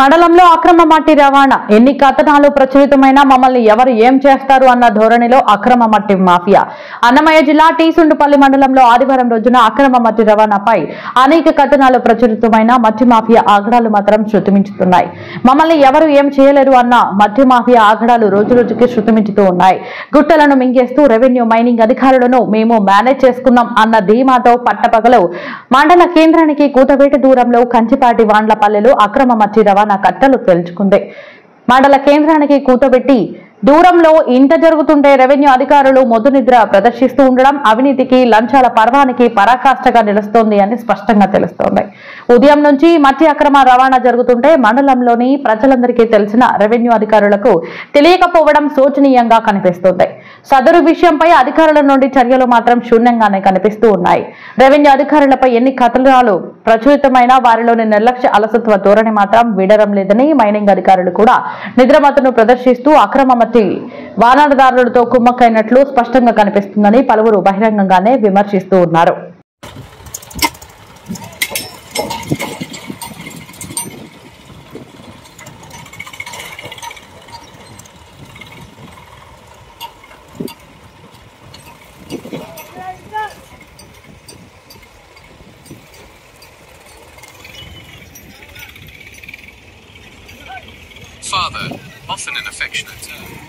మండలంలో అక్రమ మట్టి రవాణా ఎన్ని కథనాలు ప్రచురితమైన మమ్మల్ని ఎవరు ఏం చేస్తారు అన్న ధోరణిలో అక్రమ మట్టి మాఫియా. అన్నమయ్య జిల్లా టీసుండుపల్లి మండలంలో ఆదివారం రోజున అక్రమ మట్టి రవాణాపై అనేక కథనాలు ప్రచురితమైన మట్టి మాఫియా ఆగడాలు మాత్రం శృతిమించుతున్నాయి. మమ్మల్ని ఎవరు ఏం చేయలేరు అన్న మట్టి మాఫియా ఆగడాలు రోజురోజుకి శృతిమించుతూ ఉన్నాయి. గుట్టలను మింగేస్తూ రెవెన్యూ మైనింగ్ అధికారులను మేము మేనేజ్ చేసుకున్నాం అన్న ధీమాతో పట్టపగలు మండల కేంద్రానికి కూతవేట దూరంలో కంచిపాటి వాండ్లపల్లెలో అక్రమ మట్టి రవాణా కట్టలు తెలుసుకుంది. మండల కేంద్రానికి కూతబెట్టి దూరంలో ఇంత జరుగుతుంటే రెవెన్యూ అధికారులు మొద్దు నిద్ర ప్రదర్శిస్తూ ఉండడం అవినీతికి లంచాల పర్వానికి పరాకాష్ఠగా నిలుస్తోంది అని స్పష్టంగా తెలుస్తోంది. ఉదయం నుంచి మట్టి అక్రమ రవాణా జరుగుతుంటే మండలంలోని ప్రజలందరికీ తెలిసిన రెవెన్యూ అధికారులకు తెలియకపోవడం శోచనీయంగా కనిపిస్తోంది. సదరు విషయంపై అధికారుల నుండి చర్యలు మాత్రం శూన్యంగానే కనిపిస్తూ ఉన్నాయి. రెవెన్యూ అధికారులపై ఎన్ని కథనాలు ప్రచురితమైన వారిలోని నిర్లక్ష్య అలసత్వ ధోరణి మాత్రం వీడడం లేదని మైనింగ్ అధికారులు కూడా నిద్రమత్తును ప్రదర్శిస్తూ అక్రమ వాహనదారులతో కుమ్మక్కైనట్లు స్పష్టంగా కనిపిస్తుందని పలువురు బహిరంగంగానే విమర్శిస్తూ ఉన్నారు. Father, often an affectionate term.